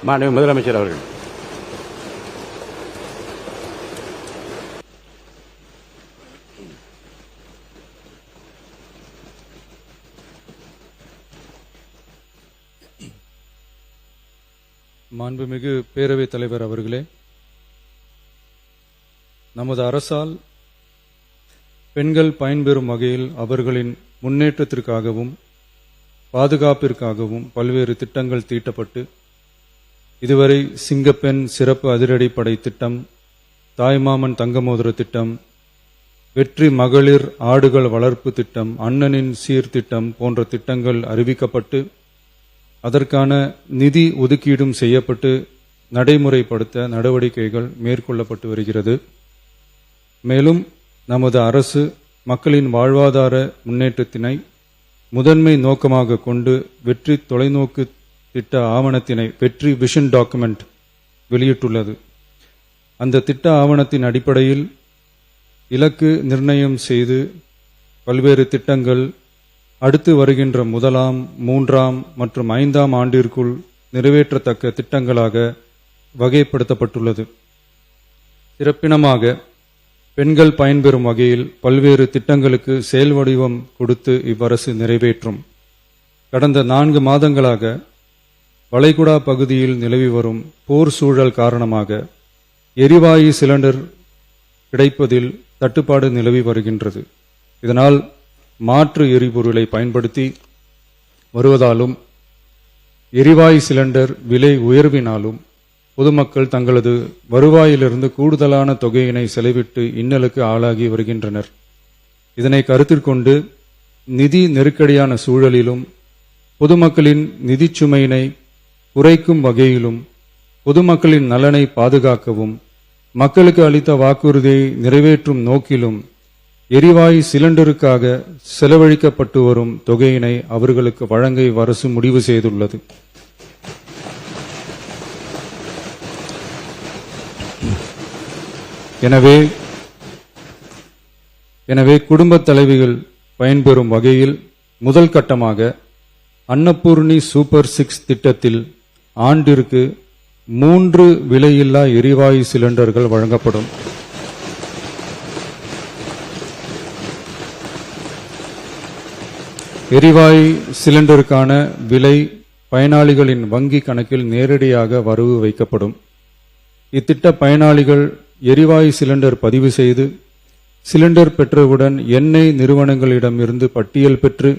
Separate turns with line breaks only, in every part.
மாண்புமிகு முதலமைச்சர் அவர்கள்.
மாண்புமிகு பேரவைத் தலைவர் அவர்களே, நமது அரசால் பெண்கள் பயன்பெறும் வகையில் அவர்களின் முன்னேற்றத்திற்காகவும் பாதுகாப்பிற்காகவும் பல்வேறு திட்டங்கள் தீட்டப்பட்டு இதுவரை சிங்கப்பெண் சிறப்பு அதிரடிப்படை திட்டம், தாய்மாமன் தங்கமோதிர திட்டம், வெற்றி மகளிர் ஆடுகள் வளர்ப்பு திட்டம், அண்ணனின் சீர்திட்டம் போன்ற திட்டங்கள் அறிவிக்கப்பட்டு அதற்கான நிதி ஒதுக்கீடும் செய்யப்பட்டு நடைமுறைப்படுத்த நடவடிக்கைகள் மேற்கொள்ளப்பட்டு வருகிறது. மேலும் நமது அரசு மக்களின் வாழ்வாதார முன்னேற்றத்தினை முதன்மை நோக்கமாக கொண்டு வெற்றி தொலைநோக்கு திட்ட ஆவணத்தினை, வெற்றி விஷன் டாக்குமெண்ட் வெளியிட்டுள்ளது. அந்த திட்ட ஆவணத்தின் அடிப்படையில் இலக்கு நிர்ணயம் செய்து பல்வேறு திட்டங்கள் அடுத்து வருகின்ற 1ஆம், 3ஆம் மற்றும் 5ஆம் ஆண்டிற்குள் நிறைவேற்றத்தக்க திட்டங்களாக வகைப்படுத்தப்பட்டுள்ளது. சிறப்பினமாக பெண்கள் பயன்பெறும் வகையில் பல்வேறு திட்டங்களுக்கு செயல் வடிவம் கொடுத்து இவ்வரசு நிறைவேற்றும். கடந்த 4 மாதங்களாக வளைகுடா பகுதியில் நிலவி வரும் போர் சூழல் காரணமாக எரிவாயு சிலிண்டர் கிடைப்பதில் தட்டுப்பாடு நிலவி வருகின்றது. இதனால் மாற்று எரிபொருளை பயன்படுத்தி வருவதாலும் எரிவாயு சிலிண்டர் விலை உயர்வினாலும் பொதுமக்கள் தங்களது வருவாயிலிருந்து கூடுதலான தொகையினை செலவிட்டு இன்னலுக்கு ஆளாகி வருகின்றனர். இதனை கருத்தில் கொண்டு நிதி நெருக்கடியான சூழலிலும் பொதுமக்களின் நிதிச்சுமையினை குறைக்கும் வகையிலும் பொதுமக்களின் நலனை பாதுகாக்கவும் மக்களுக்கு அளித்த வாக்குறுதியை நிறைவேற்றும் நோக்கிலும் எரிவாயு சிலிண்டருக்காக செலவழிக்கப்பட்டு வரும் தொகையினை அவர்களுக்கு வழங்க அரசு முடிவு செய்துள்ளது. எனவே குடும்பத் தலைவிகள் பயன்பெறும் வகையில் முதல் கட்டமாக அன்னபூர்ணி சூப்பர் 6 திட்டத்தில் ஆண்டிற்கு 3 விலையில்லா எரிவாயு சிலிண்டர்கள் வழங்கப்படும். எரிவாயு சிலிண்டருக்கான விலை பயனாளிகளின் வங்கி கணக்கில் நேரடியாக வரவு வைக்கப்படும். இத்திட்ட பயனாளிகள் எரிவாயு சிலிண்டர் பதிவு செய்து சிலிண்டர் பெற்றவுடன் எண்ணெய் நிறுவனங்களிடமிருந்து பட்டியல் பெற்று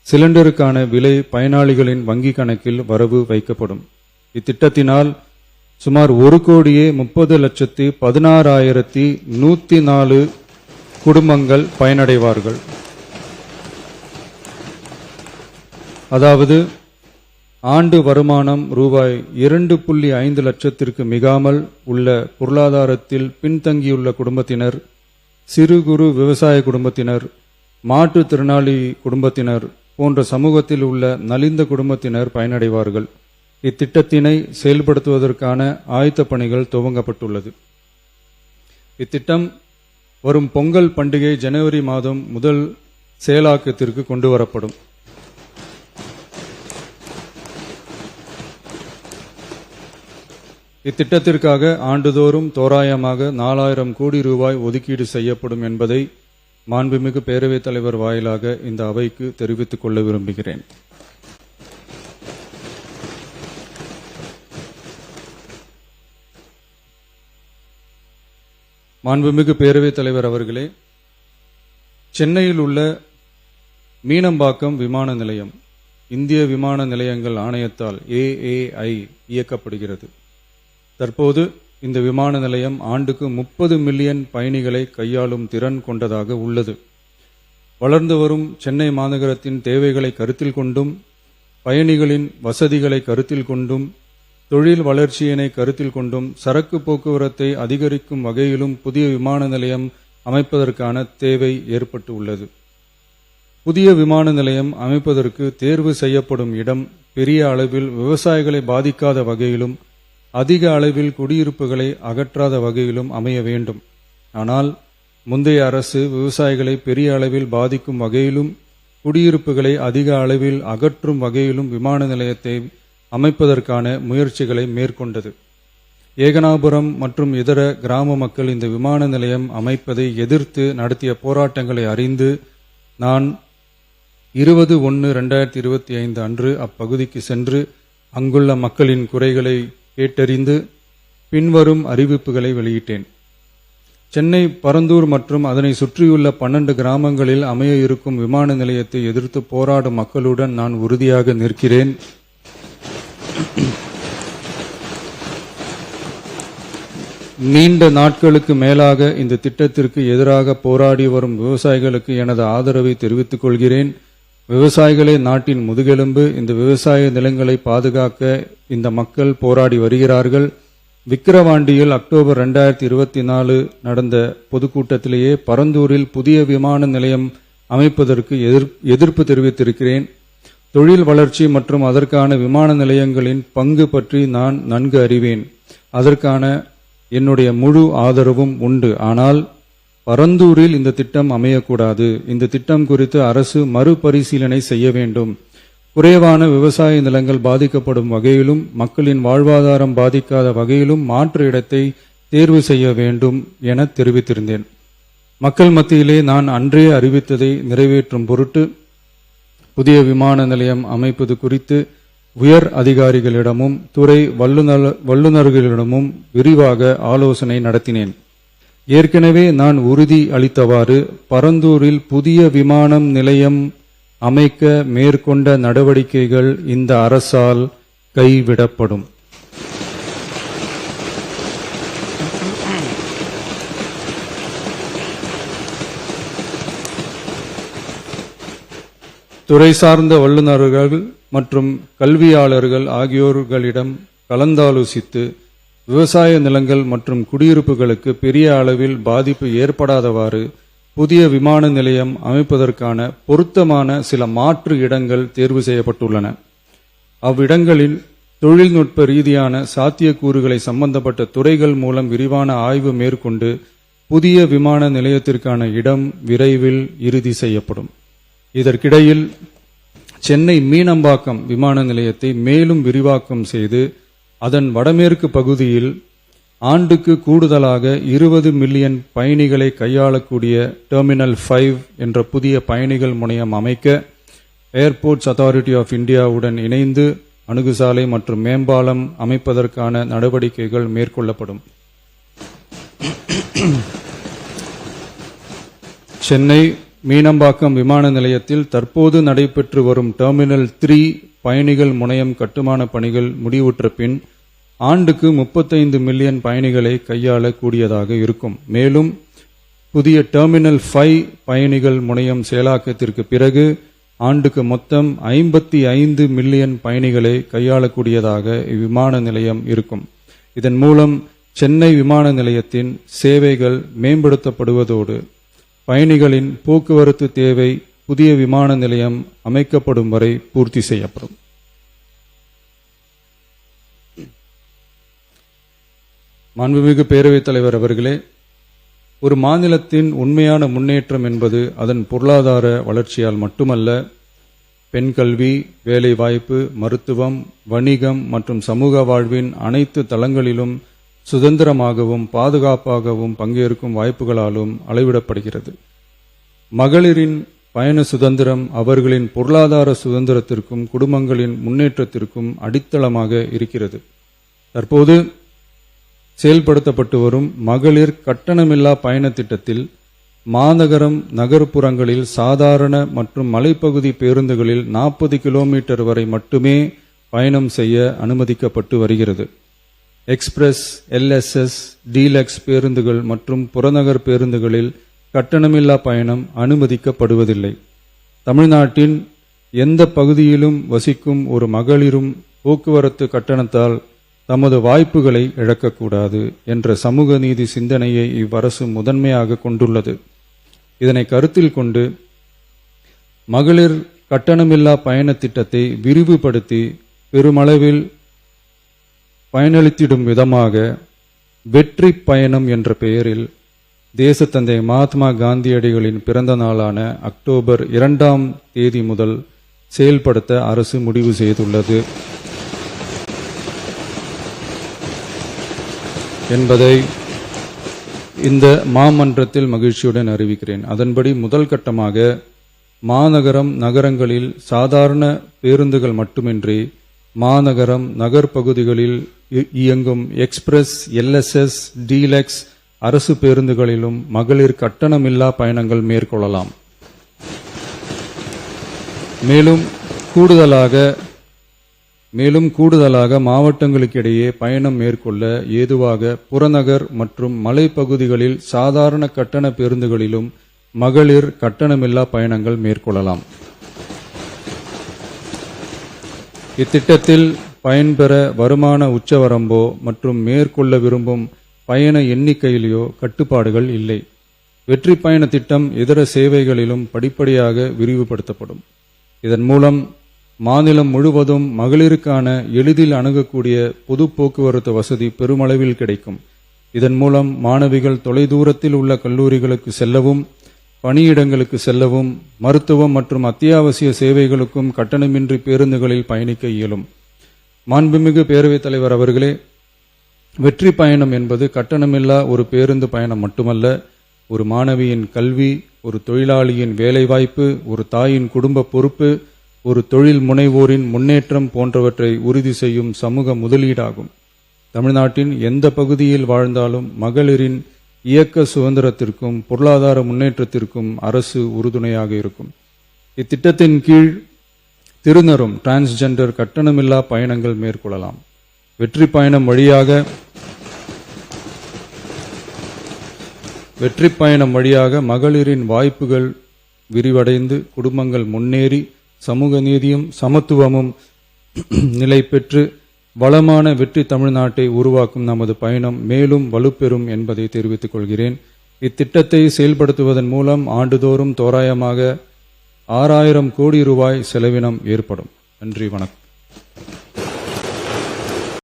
சிலிண்டருக்கான விலை பயனாளிகளின் வங்கி கணக்கில் வரவு வைக்கப்படும். இத்திட்டத்தினால் சுமார் 1,30,16,104 குடும்பங்கள் பயனடைவார்கள். அதாவது ஆண்டு வருமானம் ரூபாய் 2.5 லட்சத்திற்கு மிகாமல் உள்ள பொருளாதாரத்தில் பின்தங்கியுள்ள குடும்பத்தினர், சிறு குறு விவசாய குடும்பத்தினர், மாற்றுத்திறனாளி குடும்பத்தினர் போன்ற சமூகத்தில் உள்ள நலிந்த குடும்பத்தினர் பயனடைவார்கள். இத்திட்டத்தினை செயல்படுத்துவதற்கான ஆயத்த பணிகள் துவங்கப்பட்டுள்ளது. இத்திட்டம் வரும் பொங்கல் பண்டிகை ஜனவரி மாதம் முதல் செயலாக்கத்திற்கு கொண்டு வரப்படும். இத்திட்டத்திற்காக ஆண்டுதோறும் தோராயமாக 4000 கோடி ரூபாய் ஒதுக்கீடு செய்யப்படும் என்பதை மாண்புமிகு பேரவைத் தலைவர் வாயிலாக இந்த அவைக்கு தெரிவித்துக் கொள்ள விரும்புகிறேன். மாண்புமிகு பேரவைத் தலைவர் அவர்களே, சென்னையில் உள்ள மீனம்பாக்கம் விமான நிலையம் இந்திய விமான நிலையங்கள் ஆணையத்தால் AAI இயக்கப்படுகிறது. தற்போது இந்த விமான நிலையம் ஆண்டுக்கு 30 மில்லியன் பயணிகளை கையாளும் திறன் கொண்டதாக உள்ளது. வளர்ந்து வரும் சென்னை மாநகரத்தின் தேவைகளை கருத்தில் கொண்டும் பயணிகளின் வசதிகளை கருத்தில் கொண்டும் தொழில் வளர்ச்சியினை கருத்தில் கொண்டும் சரக்கு போக்குவரத்தை அதிகரிக்கும் வகையிலும் புதிய விமான நிலையம் அமைப்பதற்கான தேவை ஏற்பட்டு உள்ளது. புதிய விமான நிலையம் அமைப்பதற்கு தேர்வு செய்யப்படும் இடம் பெரிய அளவில் விவசாயிகளை பாதிக்காத வகையிலும் அதிக அளவில் குடியிருப்புகளை அகற்றாத வகையிலும் அமைய வேண்டும். ஆனால் முந்தைய அரசு விவசாயிகளை பெரிய அளவில் பாதிக்கும் வகையிலும் குடியிருப்புகளை அதிக அளவில் அகற்றும் வகையிலும் விமான நிலையத்தை அமைப்பதற்கான முயற்சிகளை மேற்கொண்டது. ஏகனாபுரம் மற்றும் இதர கிராம மக்கள் இந்த விமான நிலையம் அமைப்பதை எதிர்த்து நடத்திய போராட்டங்களை அறிந்து நான் 20/1/2025 அன்று அப்பகுதிக்கு சென்று அங்குள்ள மக்களின் குறைகளை கேட்டறிந்து பின்வரும் அறிவிப்புகளை வெளியிட்டேன். சென்னை பரந்தூர் மற்றும் அதனை சுற்றியுள்ள 12 கிராமங்களில் அமைய இருக்கும் விமான நிலையத்தை எதிர்த்து போராடும் மக்களுடன் நான் உறுதியாக நிற்கிறேன். நீண்ட நாட்களுக்கு மேலாக இந்த திட்டத்திற்கு எதிராக போராடி வரும் விவசாயிகளுக்கு எனது ஆதரவை தெரிவித்துக் கொள்கிறேன். விவசாயிகளே நாட்டின் முதுகெலும்பு. இந்த விவசாய நிலங்களை பாதுகாக்க இந்த மக்கள் போராடி வருகிறார்கள். விக்கிரவாண்டியில் அக்டோபர் 2024 நடந்த பொதுக்கூட்டத்திலேயே பரந்தூரில் புதிய விமான நிலையம் அமைப்பதற்கு எதிர்ப்பு தெரிவித்திருக்கிறேன். தொழில் வளர்ச்சி மற்றும் அதற்கான விமான நிலையங்களின் பங்கு பற்றி நான் நன்கு அறிவேன். அதற்கான என்னுடைய முழு ஆதரவும் உண்டு. ஆனால் பரந்தூரில் இந்த திட்டம் அமையக்கூடாது. இந்த திட்டம் குறித்து அரசு மறுபரிசீலனை செய்ய வேண்டும். குறைவான விவசாய நிலங்கள் பாதிக்கப்படும் வகையிலும் மக்களின் வாழ்வாதாரம் பாதிக்காத வகையிலும் மாற்று இடத்தை தேர்வு செய்ய வேண்டும் என தெரிவித்திருந்தேன். மக்கள் மத்தியிலே நான் அன்றே அறிவித்ததை நிறைவேற்றும் பொருட்டு புதிய விமான நிலையம் அமைப்பது குறித்து உயர் அதிகாரிகளிடமும் துறை வல்லுநர்களிடமும் விரிவாக ஆலோசனை நடத்தினேன். ஏற்கனவே நான் உறுதி அளித்தவாறு பரந்தூரில் புதிய விமானம் நிலையம் அமைக்க மேற்கொண்ட நடவடிக்கைகள் இந்த அரசால் கைவிடப்படும். துறை சார்ந்த வல்லுநர்கள் மற்றும் கல்வியாளர்கள் ஆகியோர்களிடம் கலந்தாலோசித்து விவசாய நிலங்கள் மற்றும் குடியிருப்புகளுக்கு பெரிய அளவில் பாதிப்பு ஏற்படாதவாறு புதிய விமான நிலையம் அமைப்பதற்கான பொருத்தமான சில மாற்று இடங்கள் தேர்வு செய்யப்பட்டுள்ளன. அவ்விடங்களில் தொழில்நுட்ப ரீதியான சாத்தியக்கூறுகளை சம்பந்தப்பட்ட துறைகள் மூலம் விரிவான ஆய்வு மேற்கொண்டு புதிய விமான நிலையத்திற்கான இடம் விரைவில் இறுதி செய்யப்படும். இதற்கிடையில் சென்னை மீனம்பாக்கம் விமான நிலையத்தை மேலும் விரிவாக்கம் செய்து அதன் வடமேற்கு பகுதியில் ஆண்டுக்கு கூடுதலாக 20 மில்லியன் பயணிகளை கையாளக்கூடிய டெர்மினல் 5 என்ற புதிய பயணிகள் முனையம் அமைக்க ஏர்போர்ட்ஸ் அத்தாரிட்டி ஆஃப் இந்தியாவுடன் இணைந்து அணுகுசாலை மற்றும் மேம்பாலம் அமைப்பதற்கான நடவடிக்கைகள் மேற்கொள்ளப்படும். சென்னை மீனம்பாக்கம் விமான நிலையத்தில் தற்போது நடைபெற்று வரும் டெர்மினல் 3 பயணிகள் முனையம் கட்டுமான பணிகள் முடிவுற்ற பின் ஆண்டுக்கு 35 மில்லியன் பயணிகளை கையாளக்கூடியதாக இருக்கும். மேலும் புதிய டெர்மினல் 5 பயணிகள் முனையம் செயலாக்கத்திற்கு பிறகு ஆண்டுக்கு மொத்தம் 55 மில்லியன் பயணிகளை கையாளக்கூடியதாக இவ்விமான நிலையம் இருக்கும். இதன் மூலம் சென்னை விமான நிலையத்தின் சேவைகள் மேம்படுத்தப்படுவதோடு பயணிகளின் போக்குவரத்து தேவை புதிய விமான நிலையம் அமைக்கப்படும் வரை பூர்த்தி செய்யப்படும். மாண்புமிகு பேரவைத் தலைவர் அவர்களே, ஒரு மாநிலத்தின் உண்மையான முன்னேற்றம் என்பது அதன் பொருளாதார வளர்ச்சியால் மட்டுமல்ல, பெண் கல்வி, வேலைவாய்ப்பு, மருத்துவம், வணிகம் மற்றும் சமூக வாழ்வின் அனைத்து தளங்களிலும் சுதந்திரமாகவும் பாதுகாப்பாகவும் பங்கேற்கும் வாய்ப்புகளாலும் அளவிடப்படுகிறது. மகளிரின் பயண சுதந்திரம் அவர்களின் பொருளாதார சுதந்திரத்திற்கும் குடும்பங்களின் முன்னேற்றத்திற்கும் அடித்தளமாக இருக்கிறது. தற்போது செயல்படுத்தப்பட்டு வரும் மகளிர் கட்டணமில்லா பயண திட்டத்தில் மாநகரம் நகர்ப்புறங்களில் சாதாரண மற்றும் மலைப்பகுதி பேருந்துகளில் 40 கிலோமீட்டர் வரை மட்டுமே பயணம் செய்ய அனுமதிக்கப்பட்டு வருகிறது. எக்ஸ்பிரஸ், எல்எஸ்எஸ், டீலக்ஸ் பேருந்துகள் மற்றும் புறநகர் பேருந்துகளில் கட்டணமில்லா பயணம் அனுமதிக்கப்படுவதில்லை. தமிழ்நாட்டின் எந்த பகுதியிலும் வசிக்கும் ஒரு மகளிரும் போக்குவரத்து கட்டணத்தால் தமது வாய்ப்புகளை இழக்கக்கூடாது என்ற சமூக நீதி சிந்தனையை இவ்வரசு முதன்மையாக கொண்டுள்ளது. இதனை கருத்தில் கொண்டு மகளிர் கட்டணமில்லா பயண திட்டத்தை விரிவுபடுத்தி பெருமளவில் பயனளித்திடும் விதமாக வெற்றி பயணம் என்ற பெயரில் தேசத்தந்தை மகாத்மா காந்தியடிகளின் பிறந்த நாளான அக்டோபர் 2ஆம் தேதி முதல் செயல்படுத்த அரசு முடிவு செய்துள்ளது. என்பதை இந்த மாமன்றத்தில் மகிழ்ச்சியுடன் அறிவிக்கிறேன். அதன்படி முதல் கட்டமாக மாநகரம் நகரங்களில் சாதாரண பேருந்துகள் மட்டுமின்றி மாநகரம் நகர்ப்பகுதிகளில் இயங்கும் எக்ஸ்பிரஸ், LSS, டீலக்ஸ் அரசு பேருந்துகளிலும் மகளிர் கட்டணமில்லா பயணங்கள் மேற்கொள்ளலாம். மேலும் கூடுதலாக மாவட்டங்களுக்கிடையே பயணம் மேற்கொள்ள ஏதுவாக புறநகர் மற்றும் மலைப்பகுதிகளில் சாதாரண கட்டண பேருந்துகளிலும் மகளிர் கட்டணமில்லா பயணங்கள் மேற்கொள்ளலாம். இத்திட்டத்தில் பயன்பெற வருமான உச்சவரம்போ மற்றும் மேற்கொள்ள விரும்பும் பயண எண்ணிக்கையிலோ கட்டுப்பாடுகள் இல்லை. வெற்றி பயண திட்டம் இதர சேவைகளிலும் படிப்படியாக விரிவுபடுத்தப்படும். இதன் மூலம் மாநிலம் முழுவதும் மகளிருக்கான எளிதில் அணுகக்கூடிய பொது போக்குவரத்து வசதி பெருமளவில் கிடைக்கும். இதன் மூலம் மாணவிகள் தொலைதூரத்தில் உள்ள கல்லூரிகளுக்கு செல்லவும், பணியிடங்களுக்கு செல்லவும், மருத்துவம் மற்றும் அத்தியாவசிய சேவைகளுக்கும் கட்டணமின்றி பேருந்துகளில் பயணிக்க இயலும். மாண்புமிகு பேரவைத் தலைவர் அவர்களே, வெற்றி பயணம் என்பது கட்டணமில்லா ஒரு பேருந்து பயணம் மட்டுமல்ல, ஒரு மாணவியின் கல்வி, ஒரு தொழிலாளியின் வேலைவாய்ப்பு, ஒரு தாயின் குடும்ப பொறுப்பு, ஒரு தொழில் முனைவோரின் முன்னேற்றம் போன்றவற்றை உறுதி செய்யும் சமூக முதலீடாகும். தமிழ்நாட்டின் எந்த பகுதியில் வாழ்ந்தாலும் மகளிரின் இயக்க சுதந்திரத்திற்கும் பொருளாதார முன்னேற்றத்திற்கும் அரசு உறுதுணையாக இருக்கும். இத்திட்டத்தின் கீழ் திருநரும் டிரான்ஸ்ஜெண்டர் கட்டணமில்லா பயணங்கள் மேற்கொள்ளலாம். வெற்றி பயணம் வழியாக மகளிரின் வாய்ப்புகள் விரிவடைந்து குடும்பங்கள் முன்னேறி சமூக நீதியும் சமத்துவமும் நிலை பெற்று வளமான வெற்றி தமிழ்நாட்டை உருவாக்கும் நமது பயணம் மேலும் வலுப்பெறும் என்பதை தெரிவித்துக் கொள்கிறேன். இத்திட்டத்தை செயல்படுத்துவதன் மூலம் ஆண்டுதோறும் தோராயமாக 6000 கோடி ரூபாய் செலவினம் ஏற்படும். நன்றி, வணக்கம்.